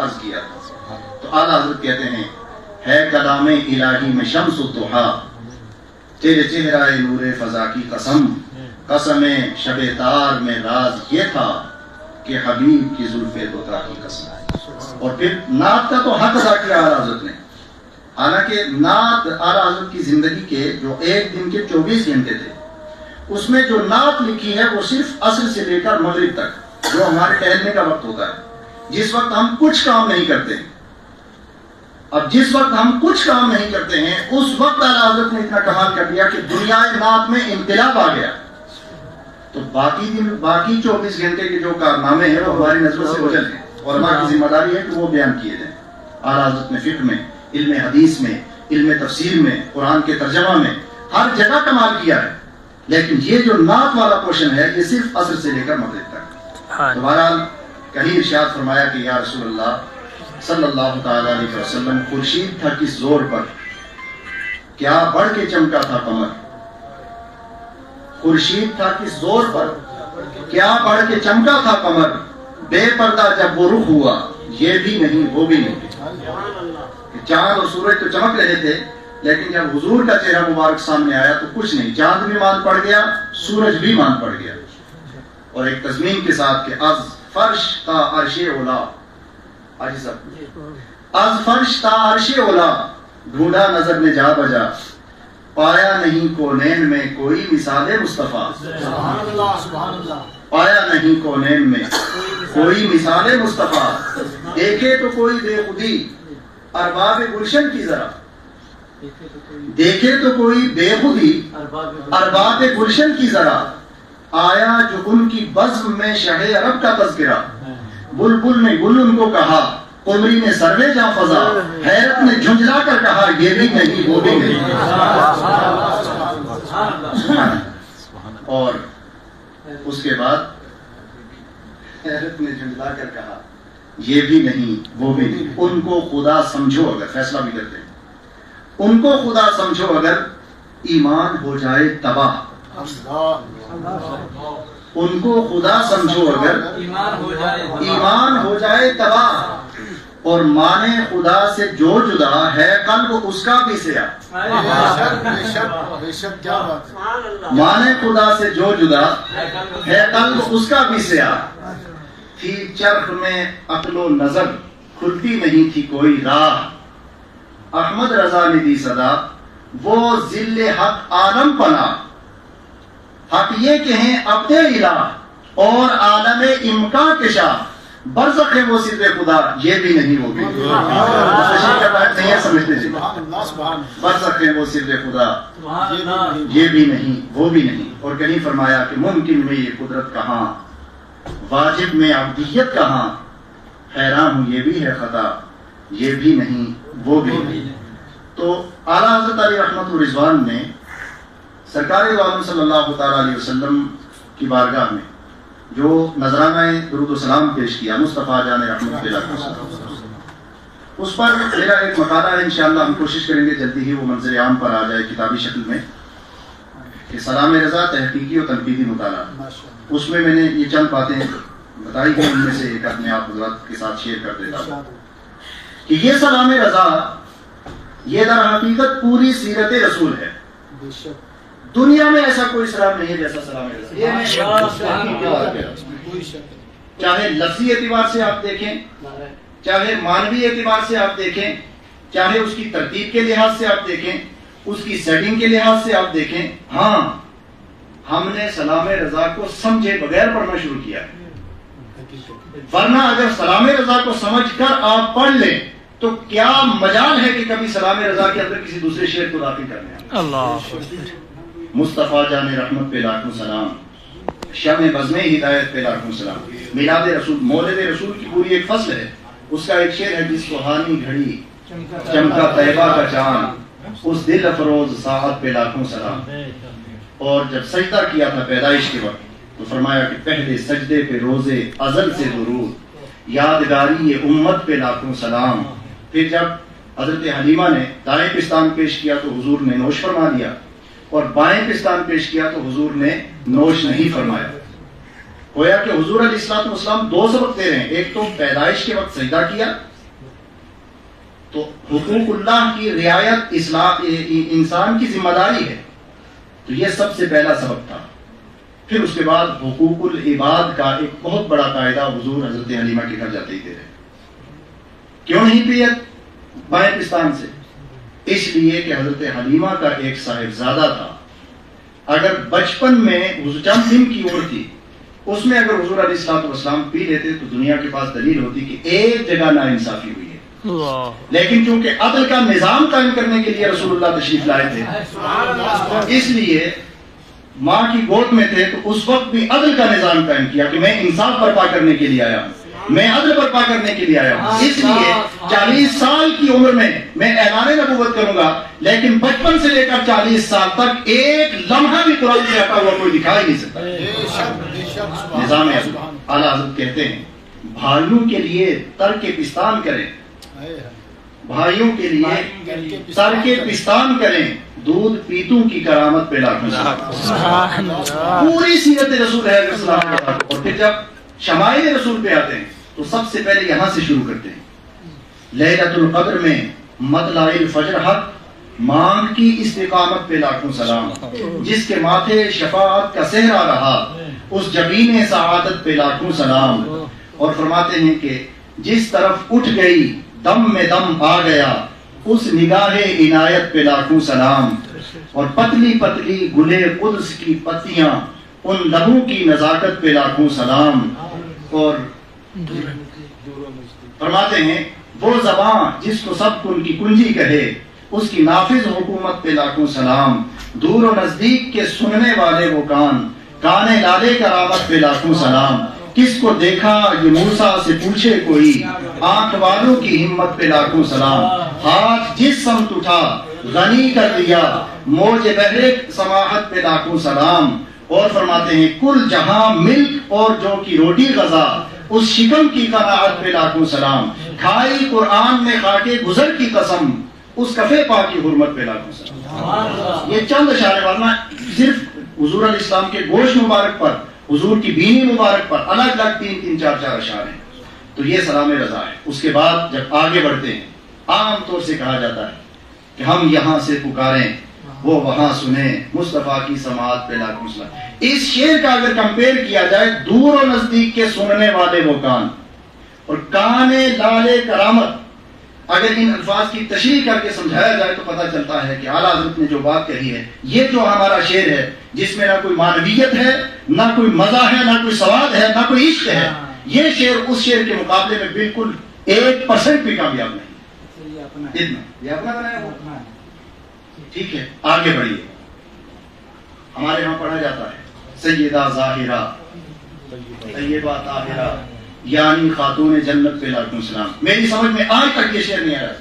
عرض کیا تھا. تو اعلیٰ حضرت کہتے ہیں ہے کلام الہی میں شمس و ضحیٰ، تیرے چہرہ نور فضا کی قسم، قسم شب تار میں راز یہ تھا کہ حبیب کی زلف دوتا کی قسم. اور پھر نعت کا تو حق ادا کیا اعلیٰ حضرت نے. حالانکہ نعت اعلیٰ حضرت کی زندگی کے جو ایک دن کے 24 گھنٹے تھے، اس میں جو نعت لکھی ہے وہ صرف عصر سے لے کر مغرب تک، جو ہمارے ٹہلنے کا وقت ہوتا ہے، جس وقت ہم کچھ کام نہیں کرتے ہیں. اب جس وقت ہم کچھ کام نہیں کرتے ہیں اس وقت اعلیٰ حضرت نے اتنا کمال کر دیا کہ دنیا نعت میں انقلاب آ گیا. تو باقی 24 گھنٹے کے جو کارنامے ہیں وہ ہماری نظر سے اوجھل ہیں، اور ہماری ذمہ داری ہے کہ وہ بیان کیے جائیں. اعلیٰ حضرت نے فقہ میں، علم حدیث میں، علم تفسیر میں، قرآن کے ترجمہ میں ہر جگہ کمال کیا ہے. لیکن یہ جو نعت والا پورشن ہے یہ صرف عصر سے لے کر مغرب تک. تو بہرحال کہیں ارشاد فرمایا کہ یا رسول اللہ صلی اللہ تعالی علیہ وسلم، خورشید تھا کس زور پر، کیا بڑھ کے چمکا تھا قمر. خورشید تھا کس زور پر، کیا بڑھ کے چمکا تھا قمر، بے پردہ جب وہ رخ ہوا یہ بھی نہیں وہ بھی نہیں. چاند اور سورج تو چمک رہے تھے، لیکن جب حضور کا چہرہ مبارک سامنے آیا تو کچھ نہیں، چاند بھی مان پڑ گیا، سورج بھی مان پڑ گیا. اور ایک تضمین کے ساتھ کہ از فرش تا عرش اولا، از فرش تا عرش اولا ڈھونڈا نظر نے جا بجا، پایا نہیں کونین میں کوئی مثال مصطفیٰ. پایا نہیں کونین میں کوئی مثال مصطفیٰ، دیکھے تو کوئی بے خودی ارباب گلشن کی ذرا، دیکھے تو کوئی بے خودی ارباب گلشن کی ذرا، آیا جو ان کی بزم میں شہ عرب کا تذکرہ. بلبل نے گل ان کو کہا، قمری نے سروے جاں فضا، حیرت نے جھنجھلا کر کہا یہ بھی نہیں وہ بھی نہیں. اور اس کے بعد حیرت نے جھنجھلا کر کہا یہ بھی نہیں وہ بھی نہیں. ان کو خدا سمجھو، اگر فیصلہ بھی کرتے ہیں، ان کو خدا سمجھو اگر ایمان ہو جائے تباہ. ان کو خدا سمجھو اگر ایمان ہو جائے تباہ، اور مانے خدا سے جو جدا ہے قلب اس کا بھی سیاہ. مانے خدا سے جو جدا ہے قلب اس کا بھی سیاہ. تھی چرخ میں عقل و نظر کھلتی نہیں تھی کوئی راہ، احمد رضا نے دی صدا وہ ذل حق عالم پنا. حق یہ کہیں عبد الہ اور عالم امکان کے شاہ، برزخ ہے وہ سر خدا یہ بھی نہیں وہ بھی نہیں سمجھتے جی. برزخ ہے وہ سر خدا یہ بھی نہیں وہ بھی نہیں. اور کہیں فرمایا کہ ممکن میں یہ قدرت کہاں، واجب میں عبدیت کہاں، حیران ہوں یہ بھی ہے خطا یہ بھی نہیں وہ بھی نہیں. تو اعلیٰ حضرت علی رحمت الرضوان نے سرکار دو عالم صلی اللہ تعالی علیہ وسلم کی بارگاہ میں جو نذرانہ درود و سلام پیش کیا مصطفیٰ جان رحمت اللہ، اس پر میرا ایک مقالہ ہے، انشاءاللہ ہم کوشش کریں گے جلدی ہی وہ منظر عام پر آ جائے کتابی شکل میں، کہ سلام رضا تحقیقی اور تنقیدی مطالعہ. اس میں میں نے یہ چند باتیں بتائی ہیں، ان میں سے ایک اپنے آپ حضرات کے ساتھ شیئر کر دیتا ہوں کہ یہ سلام رضا یہ در حقیقت پوری سیرت رسول ہے. دنیا میں ایسا کوئی سلام نہیں ہے جیسا سلام رضا. چاہے لفظی اعتبار سے آپ دیکھیں، چاہے مانوی اعتبار سے آپ دیکھیں، چاہے اس کی ترتیب کے لحاظ سے آپ دیکھیں، اس کی سیٹنگ کے لحاظ سے آپ دیکھیں. ہاں ہم نے سلام رضا کو سمجھے بغیر پڑھنا شروع کیا، ورنہ اگر سلام رضا کو سمجھ کر آپ پڑھ لیں تو کیا مجال ہے کہ کبھی سلام رضا کے اندر کسی دوسرے شعر کو داخل کرنے. اللہ مصطفیٰ جان رحمت پہ لاکھوں سلام، شمع بزم ہدایت پہ لاکھوں سلام. میلاد رسول مولد رسول کی پوری ایک فصل ہے، اس کا ایک شعر ہے جس سہانی گھڑی چمکا طیبہ کا چاند، اس دل افروز ساعت پہ لاکھوں سلام. اور جب سجدہ کیا تھا پیدائش کے وقت تو فرمایا کہ پہلے سجدے پہ روزے ازل سے درود، یادگاری امت پہ لاکھوں سلام. پھر جب حضرت حلیمہ نے دائیں پستان پیش کیا تو حضور نے نوش فرما دیا، اور بائیں پستان پیش کیا تو حضور نے نوش نہیں فرمایا. گویا کہ حضور علیہ الصلوۃ والسلام دو سبق دے رہے ہیں، ایک تو پیدائش کے وقت سجدہ کیا تو حقوق اللہ کی رعایت انسان کی ذمہ داری ہے. تو یہ سب سے پہلا سبق تھا. پھر اس کے بعد حقوق العباد کا ایک بہت بڑا قاعدہ حضور حضرت حلیمہ کے گھر جاتے ہی دے رہے. کیوں نہیں پیے بائیں پستان سے؟ اس لیے کہ حضرت حلیمہ کا ایک صاحبزادہ تھا. اگر بچپن میں چند دن کی عمر تھی، اس میں اگر حضور علیہ الصلوۃ والسلام پی لیتے تو دنیا کے پاس دلیل ہوتی کہ ایک جگہ ناانصافی ہوئی ہے. لیکن چونکہ عدل کا نظام قائم کرنے کے لیے رسول اللہ تشریف لائے تھے، اس لیے ماں کی گود میں تھے تو اس وقت بھی عدل کا نظام قائم کیا کہ میں انصاف برپا کرنے کے لیے آیا ہوں، میں عدل برپا کرنے کے لیے آیا ہوں. اس لیے 40 سال کی عمر میں اعلان نبوت کروں گا، لیکن بچپن سے لے کر 40 سال تک ایک لمحہ بھی قرآن سے ہٹا ہوا کوئی دکھا ہی نہیں سکتا. نظام عدل. اعلیٰ حضرت کہتے ہیں بھائیوں کے لیے ترک پستان کریں، بھائیوں کے لیے ترک پستان کریں، دودھ پیتوں کی کرامت پہ لاکھوں سلام. پوری سیرت رسول ہے السلام. اور پھر جب شمائل رسول پہ آتے ہیں تو سب سے پہلے یہاں سے شروع کرتے ہیں. لیلۃ القدر میں مطلع الفجر حق، مانگ کی استقامت پہ لاکھوں سلام. جس کے ماتھے شفاعت کا صحرا رہا، اس جبین سعادت پہ لاکھوں سلام. اور فرماتے ہیں کہ جس طرف اٹھ گئی دم میں دم آ گیا، اس نگاہ عنایت پہ لاکھوں سلام. اور پتلی پتلی گلے قدس کی پتیاں، ان لبوں کی نزاکت پہ لاکھوں سلام. اور فرماتے ہیں وہ زبان جس کو سب ان کی کنجی کہے، اس کی نافذ حکومت پہ لاکھوں سلام. دور و نزدیک کے سننے والے وہ کان، کانے لالے کرامت پہ لاکھوں سلام. کس کو دیکھا یہ موسیٰ سے پوچھے کوئی، آنکھ والوں کی ہمت پہ لاکھوں سلام. ہاتھ جس سمت اٹھا غنی کر دیا، موج بحر سماحت پہ لاکھوں سلام. اور فرماتے ہیں کل جہاں ملک اور جو کی روٹی غذا، اس شکم کی قناعت پہ لاکھوں سلام. کھائی قرآن میں خاکے گزر کی قسم، اس کفے پاک کی حرمت پہ لاکھوں سلام. یہ چند اشارے، ورنہ صرف حضور علیہ السلام کے گوشت مبارک پر، حضور کی بینی مبارک پر الگ الگ 3 4 اشعار ہیں. تو یہ سلام رضا ہے. اس کے بعد جب آگے بڑھتے ہیں، عام طور سے کہا جاتا ہے کہ ہم یہاں سے پکاریں وہ وہاں سنیں، مصطفیٰ کی سماعت پہ لاکھوں سلام. اس شعر کا اگر کمپیئر کیا جائے، دور و نزدیک کے سننے والے وہ کان اور کانے لالے کرامت، اگر ان الفاظ کی تشریح کر کے سمجھایا جائے تو پتہ چلتا ہے کہ اعلیٰ حضرت نے جو بات کہی ہے، یہ جو ہمارا شعر ہے جس میں نہ کوئی معنویت ہے، نہ کوئی مزہ ہے، نہ کوئی سواد ہے، نہ کوئی عشق ہے، یہ شعر اس شعر کے مقابلے میں بالکل 1% بھی کامیاب نہیں. اتنا یہ اپنا بنایا ہوا. ٹھیک ہے، آگے بڑھیے. ہمارے یہاں پڑھا جاتا ہے سیدہ ظاہرہ طیبہ طاہرہ یعنی خاتون جنت پہ لاکھوں سلام. میری سمجھ میں آج تک یہ شعر نہیں آیا.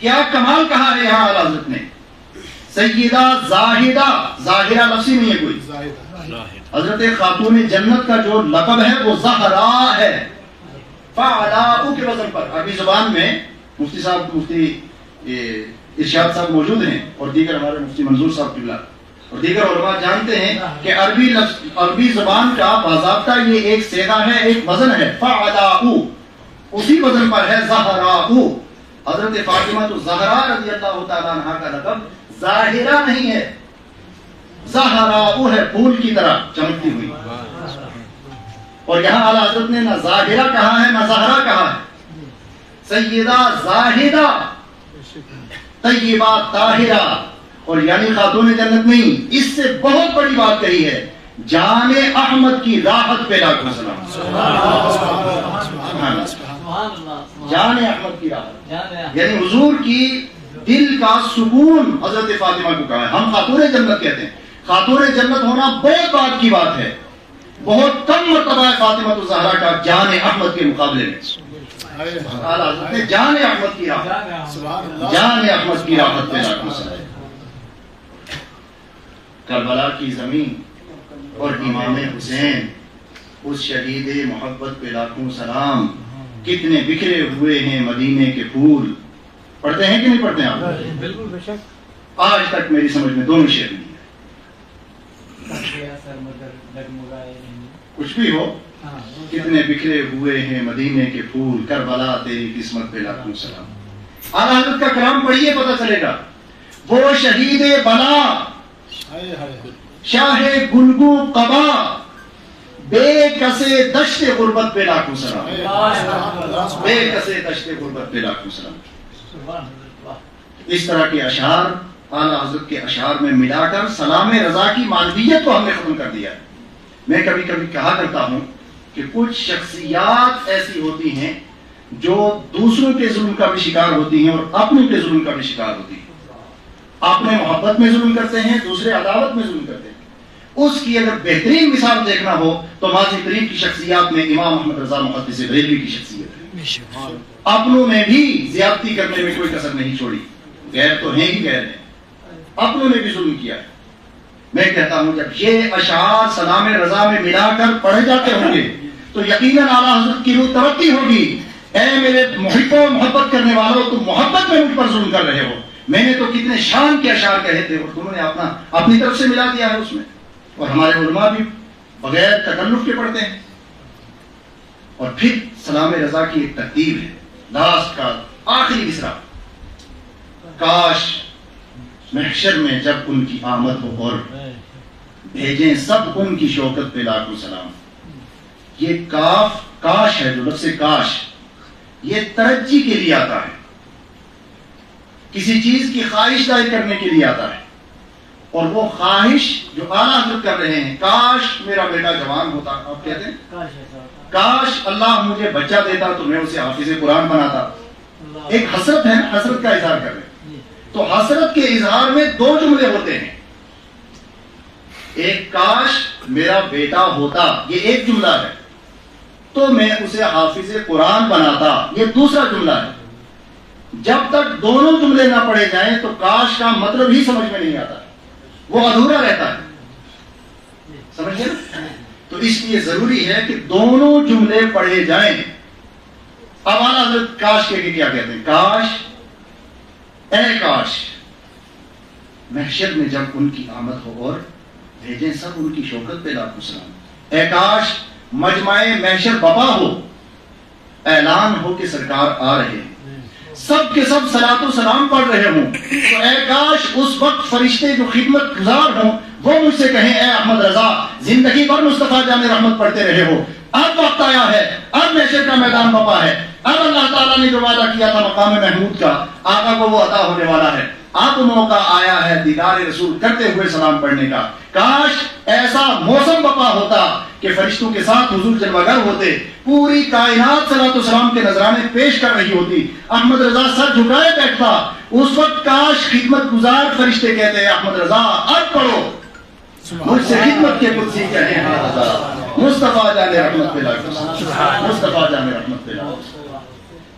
کیا کمال کہا ہے یہاں اعلیٰ حضرت نے. سیدہ ظاہرہ، ظاہرہ لفظی نہیں ہے کوئی. حضرت خاتون جنت کا جو لقب ہے وہ زہرا ہے. فعلاء کے وزن پر. عربی زبان میں مفتی صاحب، مفتی ارشاد صاحب موجود ہیں، اور دیگر ہمارے مفتی منظور صاحب قبلہ اور دیگر علماء جانتے ہیں کہ عربی زبان کا باضابطہ یہ ایک صیغہ ہے، ایک وزن ہے. فعلاء اسی وزن پر ہے زہراء. حضرت فاطمہ تو زہرا رضی اللہ تعالیٰ عنہ کا لقب ظاہرہ نہیں ہے، زہراء ہے، پھول کی طرح چمکتی ہوئی. اور یہاں اعلیٰ حضرت نے نہ ظاہرہ کہا ہے نہ زہرا کہا ہے. سیدہ زاہدہ طیبہ طاہرہ، اور یعنی خاتون جنت نہیں، اس سے بہت بڑی بات کہی ہے، جان احمد کی راحت پہ لاکھوں سلام. جان احمد کی راحت یعنی حضور کی دل کا سکون حضرت فاطمہ کو کہا ہے. ہم خاتون جنت کہتے ہیں. خاتون جنت ہونا بہت بات کی بات ہے، بہت کم مرتبہ ہے فاطمہ الزہرا کا جان احمد کے مقابلے میں. جان احمد کی راحت، جان احمد کی راحت پہ لاکھوں سلام. کربلا کی زمین اور امام حسین، اس شہید محبت پہ لاکھوں سلام. کتنے بکھرے ہوئے ہیں مدینے کے پھول. پڑھتے ہیں کہ نہیں پڑھتے ہیں آپ؟ بالکل بے شک. آج تک میری سمجھ میں دونوں شعر نہیں ہے. کچھ بھی ہو، کتنے بکھرے ہوئے ہیں مدینے کے پھول، کربلا تیری قسمت پہ لاکھوں سلام. اعلیٰ حضرت کا کلام پڑھیے پتہ چلے گا. وہ شہید بلا شاہ گلگو قبا بے کسے دشت غربت پہ لاکھوں سلام. بے کسے دشت غربت پہ لاکھوں سلام. اس طرح کے اشعار اعلیٰ حضرت کے اشعار میں ملا کر سلام رضا کی معنویت کو ہم نے ختم کر دیا ہے. میں کبھی کبھی کہا کرتا ہوں کہ کچھ شخصیات ایسی ہوتی ہیں جو دوسروں کے ظلم کا بھی شکار ہوتی ہیں اور اپنوں کے ظلم کا بھی شکار ہوتی ہیں. اپنے محبت میں ظلم کرتے ہیں، دوسرے عداوت میں ظلم کرتے ہیں. اس کی اگر بہترین مثال دیکھنا ہو تو ماضی قریب کی شخصیات میں امام محمد رضا محدث بریلوی کی شخصیت ہے. اپنوں میں بھی زیادتی کرنے میں کوئی کسر نہیں چھوڑی. غیر تو ہیں ہی غیر ہیں، اپنوں نے بھی ظلم کیا ہے. میں کہتا ہوں جب یہ اشعار سلام رضا میں ملا کر پڑھے جاتے ہوں گے تو یقیناً اعلیٰ حضرت کی روح ترقی ہوگی. اے میرے محبوں محبت کرنے والوں، تم محبت میں مجھ پر ظلم کر رہے ہو. میں نے تو کتنے شان کے اشعار کہے تھے اور تم نے اپنی طرف سے ملا دیا ہے اس میں. اور ہمارے علماء بھی بغیر تکلف کے پڑھتے ہیں. اور پھر سلام رضا کی ایک ترتیب ہے، لاسٹ کا آخری مصرع، کاش محشر میں جب ان کی آمد ہو اور بھیجیں سب ان کی شوکت پہ لاکھوں سلام. یہ کاف کاش ہے، جو لفظ کاش یہ ترجی کے لیے آتا ہے، کسی چیز کی خواہش ظاہر کرنے کے لیے آتا ہے. اور وہ خواہش جو اعلیٰ حضرت کر رہے ہیں، کاش میرا بیٹا جوان ہوتا. آپ کہتے ہیں کاش اللہ مجھے بچہ دیتا تو میں اسے حافظ قرآن بناتا. ایک حسرت ہے نا، حسرت کا اظہار کر رہے ہیں. تو حسرت کے اظہار میں دو جملے ہوتے ہیں. ایک کاش میرا بیٹا ہوتا، یہ ایک جملہ ہے، تو میں اسے حافظ قرآن بناتا، یہ دوسرا جملہ ہے. جب تک دونوں جملے نہ پڑھے جائیں تو کاش کا مطلب ہی سمجھ میں نہیں آتا، وہ ادھورا رہتا ہے. سمجھے نا؟ تو اس لیے ضروری ہے کہ دونوں جملے پڑھے جائیں. اب اعلیٰ حضرت کاش کے کیا کہتے ہیں؟ کاش، اے کاش محشر میں جب ان کی آمد ہو اور بھیجیں سب ان کی شوکت پہ لاکھوں سلام. اے کاش مجمع محشر بپا ہو، اعلان ہو کہ سرکار آ رہے ہیں، سب کے سب صلاۃ و سلام پڑھ رہے ہوں. تو اے کاش اس وقت فرشتے جو خدمت گزار ہوں وہ مجھ سے کہیں اے احمد رضا زندگی بھر مصطفیٰ جان رحمت پڑھتے رہے ہو، اب وقت آیا ہے، اب محشر کا میدان بپا ہے، اب اللہ تعالیٰ نے جو وعدہ کیا تھا مقام محمود کا آقا کو وہ عطا ہونے والا ہے. اب موقع آیا ہے دیدار رسول کرتے ہوئے سلام پڑھنے کا. کاش ایسا موسم بپا ہوتا کہ فرشتوں کے ساتھ حضور جلوہ گر ہوتے، پوری کائنات صلاۃ و سلام کے نذرانے پیش کر رہی ہوتی، احمد رضا سر جھکائے بیٹھتا. اس وقت کاش خدمت گزار فرشتے کہتے ہیں احمد رضا اب پڑھو، مجھ سے خدمت کے قدسی کہیں ہیں مصطفیٰ جان رحمت پہ لاکھوں، مصطفیٰ جان رحمت پہ لاکھوں.